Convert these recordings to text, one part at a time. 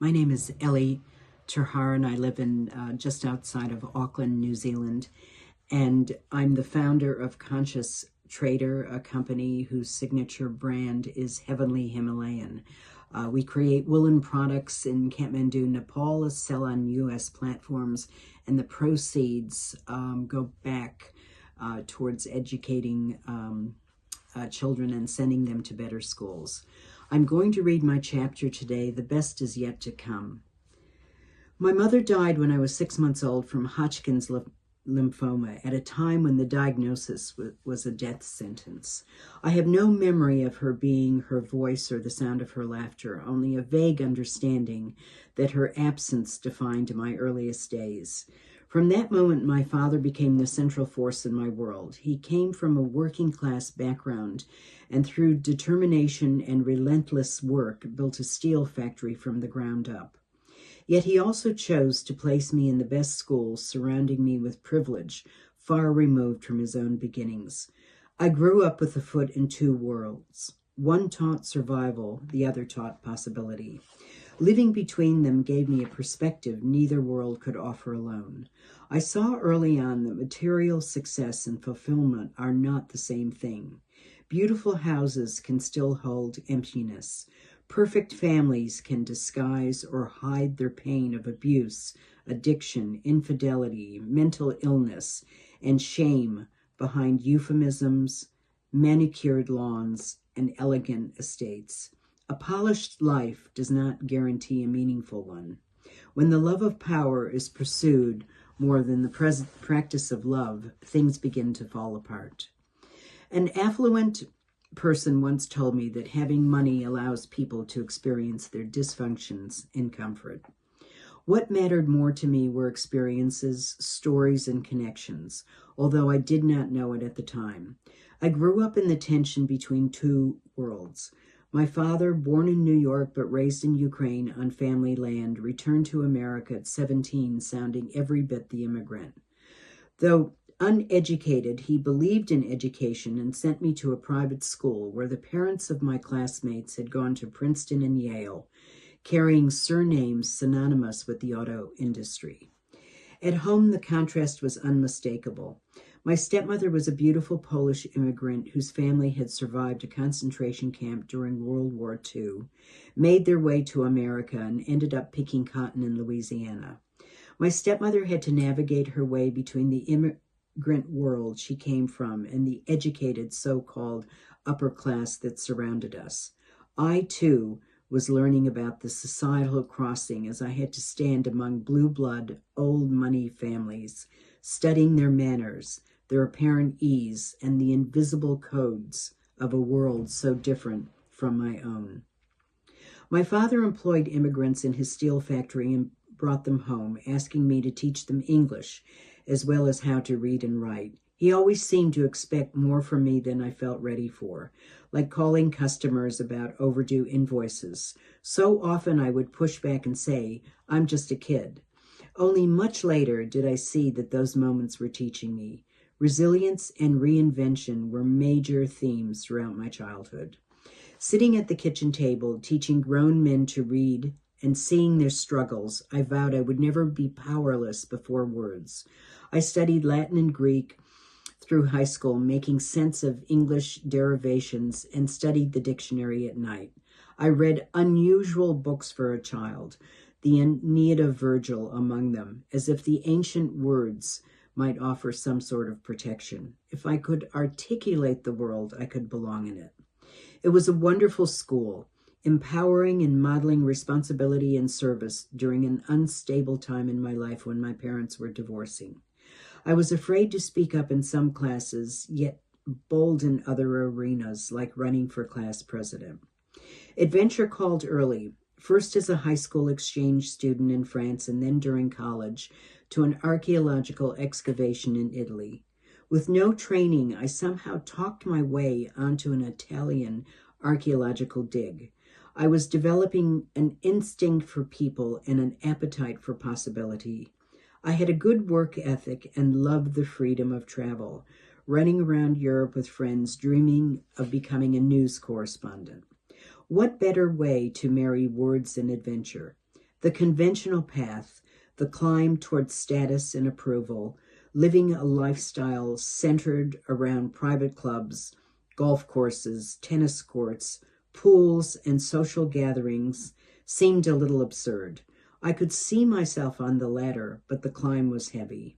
My name is Ellie, Haar, and I live in just outside of Auckland, New Zealand. And I'm the founder of Conscious Trader, a company whose signature brand is Heavenly Himalayan. We create woolen products in Kathmandu, Nepal, sell on U.S. platforms, and the proceeds go back towards educating children and sending them to better schools. I'm going to read my chapter today, The Best Is Yet to Come. My mother died when I was 6 months old from Hodgkin's lymphoma at a time when the diagnosis was a death sentence. I have no memory of her being, her voice, or the sound of her laughter, only a vague understanding that her absence defined my earliest days. From that moment, my father became the central force in my world. He came from a working-class background and through determination and relentless work built a steel factory from the ground up. Yet he also chose to place me in the best schools, surrounding me with privilege, far removed from his own beginnings. I grew up with a foot in two worlds. One taught survival, the other taught possibility. Living between them gave me a perspective neither world could offer alone. I saw early on that material success and fulfillment are not the same thing. Beautiful houses can still hold emptiness. Perfect families can disguise or hide their pain of abuse, addiction, infidelity, mental illness, and shame behind euphemisms, manicured lawns, and elegant estates. A polished life does not guarantee a meaningful one. When the love of power is pursued more than the practice of love, things begin to fall apart. An affluent person once told me that having money allows people to experience their dysfunctions in comfort. What mattered more to me were experiences, stories, and connections, although I did not know it at the time. I grew up in the tension between two worlds. My father, born in New York but raised in Ukraine on family land, returned to America at 17, sounding every bit the immigrant. Though uneducated, he believed in education and sent me to a private school where the parents of my classmates had gone to Princeton and Yale, carrying surnames synonymous with the auto industry. At home, the contrast was unmistakable. My stepmother was a beautiful Polish immigrant whose family had survived a concentration camp during World War II, made their way to America, and ended up picking cotton in Louisiana. My stepmother had to navigate her way between the immigrant world she came from and the educated so-called upper class that surrounded us. I, too, was learning about the societal crossing as I had to stand among blue blood, old money families, studying their manners, their apparent ease, and the invisible codes of a world so different from my own. My father employed immigrants in his steel factory and brought them home, asking me to teach them English, as well as how to read and write. He always seemed to expect more from me than I felt ready for, like calling customers about overdue invoices. So often I would push back and say, "I'm just a kid." Only much later did I see that those moments were teaching me. Resilience and reinvention were major themes throughout my childhood. Sitting at the kitchen table, teaching grown men to read and seeing their struggles, I vowed I would never be powerless before words. I studied Latin and Greek through high school, making sense of English derivations, and studied the dictionary at night. I read unusual books for a child, the Aeneid of Virgil among them, as if the ancient words might offer some sort of protection. If I could articulate the world, I could belong in it. It was a wonderful school, empowering and modeling responsibility and service during an unstable time in my life when my parents were divorcing. I was afraid to speak up in some classes, yet bold in other arenas, like running for class president. Adventure called early, first as a high school exchange student in France and then during college, to an archaeological excavation in Italy. With no training, I somehow talked my way onto an Italian archaeological dig. I was developing an instinct for people and an appetite for possibility. I had a good work ethic and loved the freedom of travel, running around Europe with friends, dreaming of becoming a news correspondent. What better way to marry words and adventure? The conventional path, the climb towards status and approval, living a lifestyle centered around private clubs, golf courses, tennis courts, pools, and social gatherings, seemed a little absurd. I could see myself on the ladder, but the climb was heavy.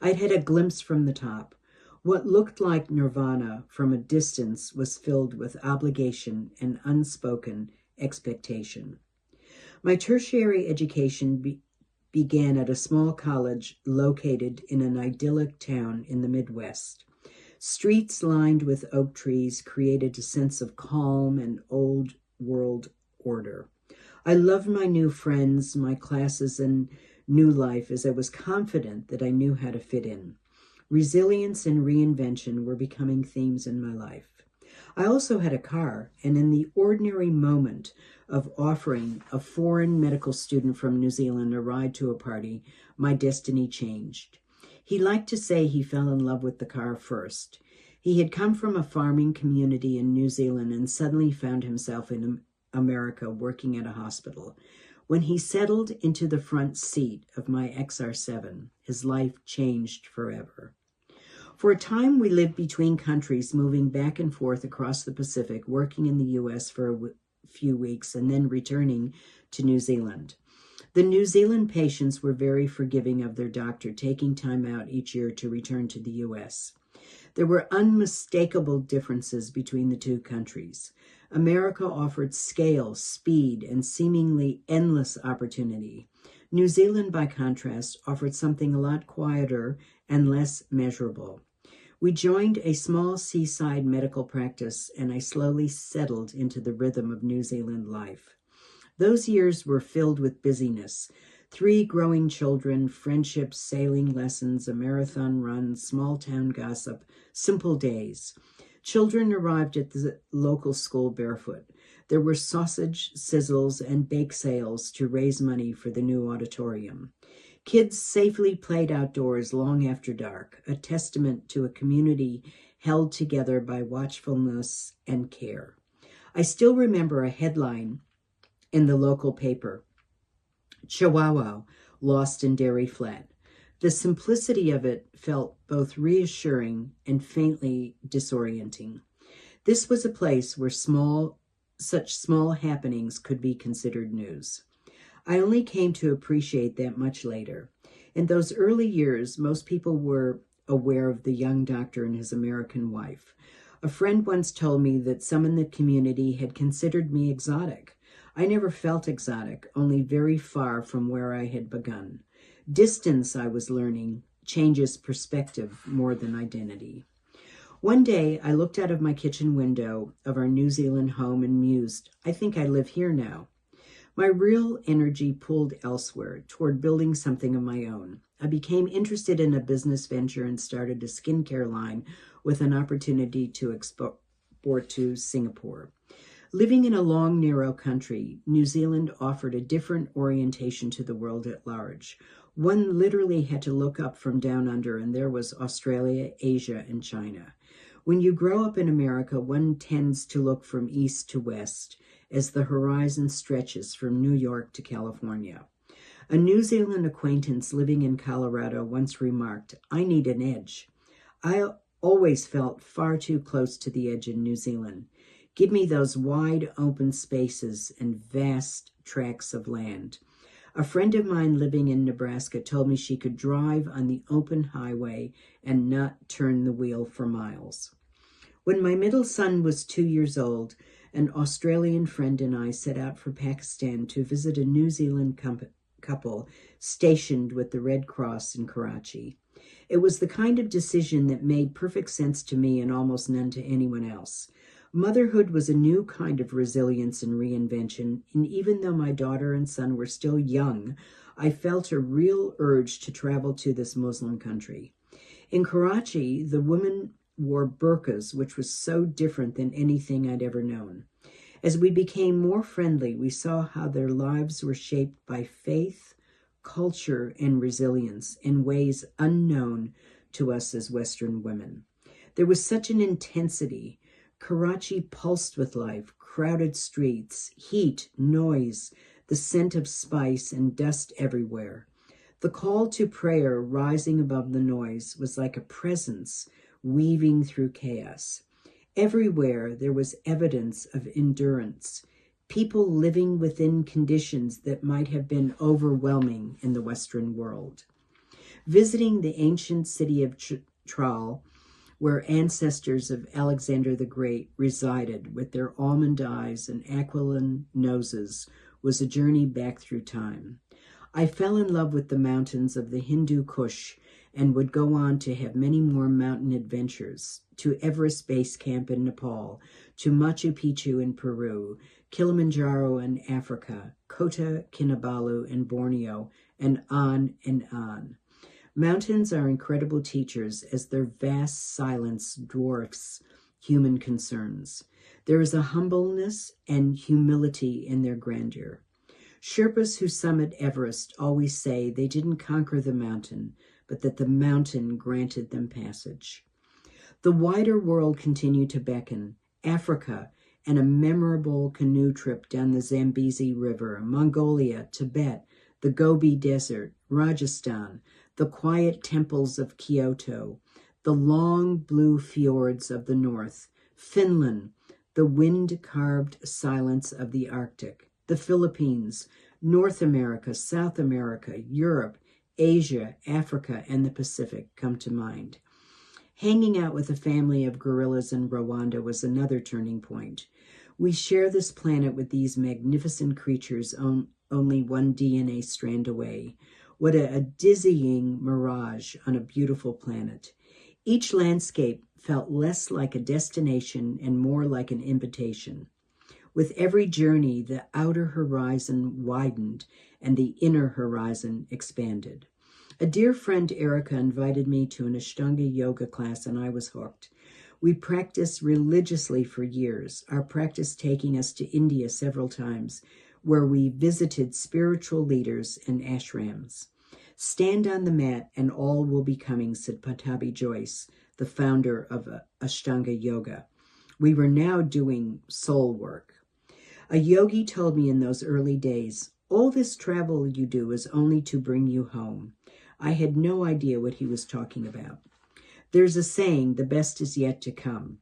I'd had a glimpse from the top. What looked like nirvana from a distance was filled with obligation and unspoken expectation. My tertiary education began at a small college located in an idyllic town in the Midwest. Streets lined with oak trees created a sense of calm and old world order. I loved my new friends, my classes, and new life as I was confident that I knew how to fit in. Resilience and reinvention were becoming themes in my life. I also had a car, and in the ordinary moment of offering a foreign medical student from New Zealand a ride to a party, my destiny changed. He liked to say he fell in love with the car first. He had come from a farming community in New Zealand and suddenly found himself in America working at a hospital. When he settled into the front seat of my XR7, his life changed forever. For a time, we lived between countries, moving back and forth across the Pacific, working in the U.S. for a few weeks, and then returning to New Zealand. The New Zealand patients were very forgiving of their doctor, taking time out each year to return to the U.S. There were unmistakable differences between the two countries. America offered scale, speed, and seemingly endless opportunity. New Zealand, by contrast, offered something a lot quieter and less measurable. We joined a small seaside medical practice, and I slowly settled into the rhythm of New Zealand life. Those years were filled with busyness. 3 growing children, friendships, sailing lessons, a marathon run, small town gossip, simple days. Children arrived at the local school barefoot. There were sausage sizzles and bake sales to raise money for the new auditorium. Kids safely played outdoors long after dark, a testament to a community held together by watchfulness and care. I still remember a headline in the local paper, "Chihuahua lost in Dairy Flat." The simplicity of it felt both reassuring and faintly disorienting. This was a place where such small happenings could be considered news. I only came to appreciate that much later. In those early years, most people were aware of the young doctor and his American wife. A friend once told me that some in the community had considered me exotic. I never felt exotic, only very far from where I had begun. Distance, I was learning, changes perspective more than identity. One day, I looked out of my kitchen window of our New Zealand home and mused, I think I live here now. My real energy pulled elsewhere, toward building something of my own. I became interested in a business venture and started a skincare line with an opportunity to export to Singapore. Living in a long, narrow country, New Zealand offered a different orientation to the world at large. One literally had to look up from down under, and there was Australia, Asia, and China. When you grow up in America, one tends to look from east to west as the horizon stretches from New York to California. A New Zealand acquaintance living in Colorado once remarked, I need an edge. I always felt far too close to the edge in New Zealand. Give me those wide open spaces and vast tracts of land. A friend of mine living in Nebraska told me she could drive on the open highway and not turn the wheel for miles. When my middle son was 2 years old, an Australian friend and I set out for Pakistan to visit a New Zealand couple stationed with the Red Cross in Karachi. It was the kind of decision that made perfect sense to me and almost none to anyone else. Motherhood was a new kind of resilience and reinvention, and even though my daughter and son were still young, I felt a real urge to travel to this Muslim country. In Karachi, the women wore burqas, which was so different than anything I'd ever known. As we became more friendly, we saw how their lives were shaped by faith, culture, and resilience in ways unknown to us as Western women. There was such an intensity. Karachi pulsed with life, crowded streets, heat, noise, the scent of spice and dust everywhere. The call to prayer rising above the noise was like a presence weaving through chaos. Everywhere there was evidence of endurance, people living within conditions that might have been overwhelming in the Western world. Visiting the ancient city of Tral, where ancestors of Alexander the Great resided with their almond eyes and aquiline noses, was a journey back through time. I fell in love with the mountains of the Hindu Kush and would go on to have many more mountain adventures, to Everest Base Camp in Nepal, to Machu Picchu in Peru, Kilimanjaro in Africa, Kota Kinabalu in Borneo, and on and on. Mountains are incredible teachers as their vast silence dwarfs human concerns. There is a humbleness and humility in their grandeur. Sherpas who summit Everest always say they didn't conquer the mountain, but that the mountain granted them passage. The wider world continued to beckon. Africa and a memorable canoe trip down the Zambezi River, Mongolia, Tibet, the Gobi Desert, Rajasthan, the quiet temples of Kyoto, the long blue fjords of the north, Finland, the wind-carved silence of the Arctic, the Philippines, North America, South America, Europe, Asia, Africa, and the Pacific come to mind. Hanging out with a family of gorillas in Rwanda was another turning point. We share this planet with these magnificent creatures only one DNA strand away. What a dizzying mirage on a beautiful planet. Each landscape felt less like a destination and more like an invitation. With every journey, the outer horizon widened and the inner horizon expanded. A dear friend, Erica, invited me to an Ashtanga yoga class, and I was hooked. We practiced religiously for years, our practice taking us to India several times, where we visited spiritual leaders and ashrams. Stand on the mat and all will be coming, said Patabi Joyce, the founder of Ashtanga Yoga. We were now doing soul work. A yogi told me in those early days, all this travel you do is only to bring you home. I had no idea what he was talking about. There's a saying, the best is yet to come.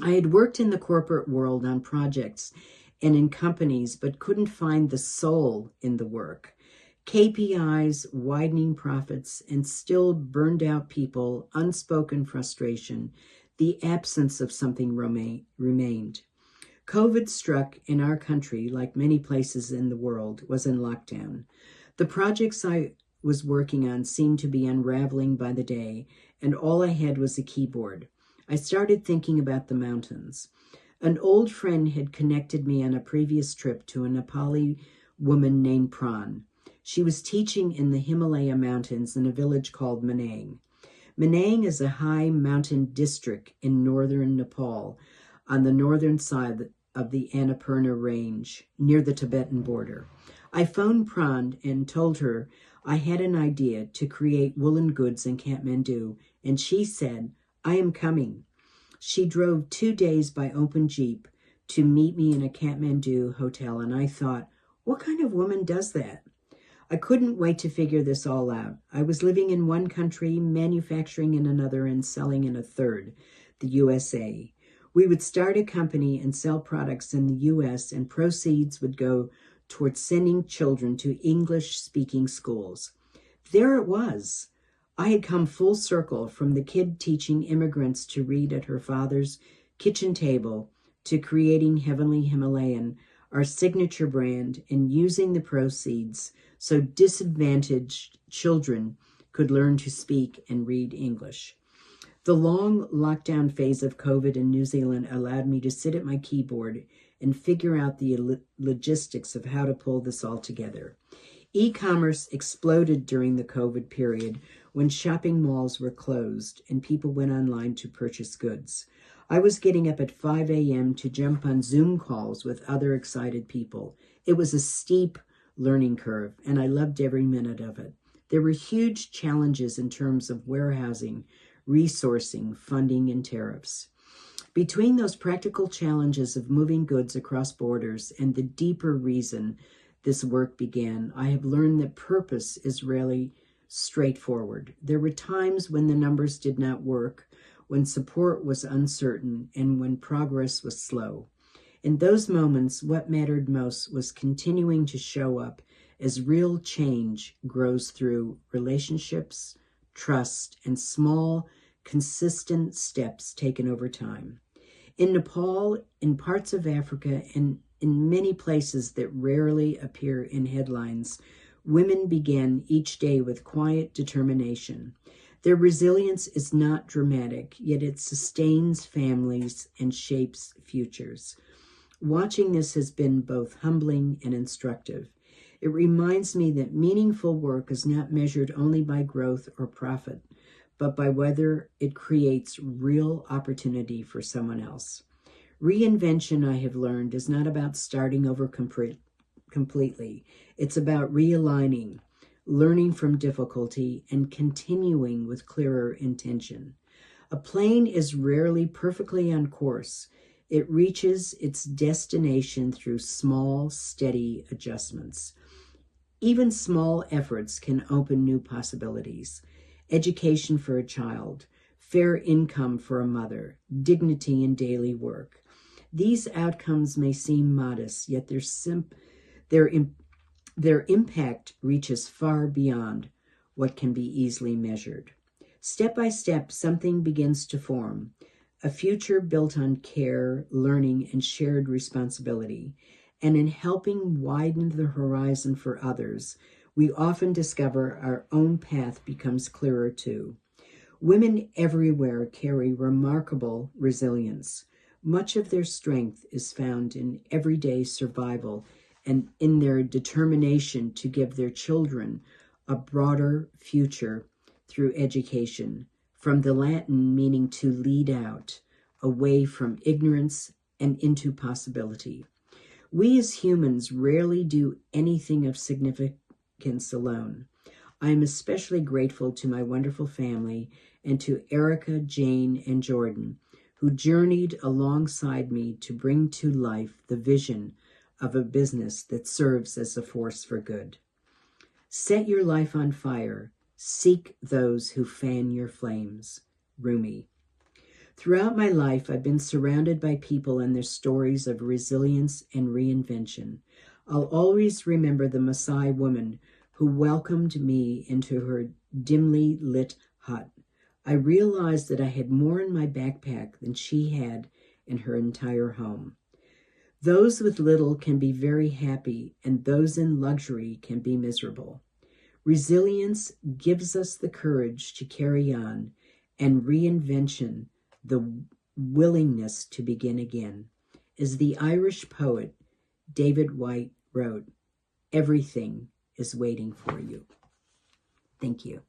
I had worked in the corporate world on projects and in companies, but couldn't find the soul in the work. KPIs, widening profits, and still burned out people, unspoken frustration, the absence of something remained. COVID struck in our country, like many places in the world, was in lockdown. The projects I was working on seemed to be unraveling by the day, and all I had was a keyboard. I started thinking about the mountains. An old friend had connected me on a previous trip to a Nepali woman named Pran. She was teaching in the Himalaya mountains in a village called Manang. Manang is a high mountain district in northern Nepal on the northern side of the Annapurna range near the Tibetan border. I phoned Pran and told her I had an idea to create woolen goods in Kathmandu, and she said, I am coming. She drove 2 days by open Jeep to meet me in a Kathmandu hotel, and I thought, what kind of woman does that? I couldn't wait to figure this all out. I was living in one country, manufacturing in another, and selling in a third, the USA. We would start a company and sell products in the US, and proceeds would go towards sending children to English-speaking schools. There it was. I had come full circle from the kid teaching immigrants to read at her father's kitchen table to creating Heavenly Himalayan, our signature brand, and using the proceeds so disadvantaged children could learn to speak and read English. The long lockdown phase of COVID in New Zealand allowed me to sit at my keyboard and figure out the logistics of how to pull this all together. E-commerce exploded during the COVID period when shopping malls were closed and people went online to purchase goods. I was getting up at 5 a.m. to jump on Zoom calls with other excited people. It was a steep learning curve, and I loved every minute of it. There were huge challenges in terms of warehousing, resourcing, funding, and tariffs. Between those practical challenges of moving goods across borders and the deeper reason this work began, I have learned that purpose is rarely straightforward. There were times when the numbers did not work, when support was uncertain, and when progress was slow. In those moments, what mattered most was continuing to show up as real change grows through relationships, trust, and small, consistent steps taken over time. In Nepal, in parts of Africa, and in many places that rarely appear in headlines, women begin each day with quiet determination. Their resilience is not dramatic, yet it sustains families and shapes futures. Watching this has been both humbling and instructive. It reminds me that meaningful work is not measured only by growth or profit, but by whether it creates real opportunity for someone else. Reinvention, I have learned, is not about starting over completely. It's about realigning, learning from difficulty, and continuing with clearer intention. A plane is rarely perfectly on course. It reaches its destination through small, steady adjustments. Even small efforts can open new possibilities. Education for a child, fair income for a mother, dignity in daily work. These outcomes may seem modest, yet their impact reaches far beyond what can be easily measured. Step by step, something begins to form, a future built on care, learning, and shared responsibility. And in helping widen the horizon for others, we often discover our own path becomes clearer too. Women everywhere carry remarkable resilience. Much of their strength is found in everyday survival and in their determination to give their children a broader future through education, from the Latin meaning to lead out, away from ignorance and into possibility. We as humans rarely do anything of significance alone. I am especially grateful to my wonderful family and to Erica, Jane, and Jordan, who journeyed alongside me to bring to life the vision of a business that serves as a force for good. Set your life on fire. Seek those who fan your flames. Rumi. Throughout my life, I've been surrounded by people and their stories of resilience and reinvention. I'll always remember the Maasai woman who welcomed me into her dimly lit hut. I realized that I had more in my backpack than she had in her entire home. Those with little can be very happy, and those in luxury can be miserable. Resilience gives us the courage to carry on, and reinvention the willingness to begin again. As the Irish poet David Whyte wrote, everything is waiting for you. Thank you.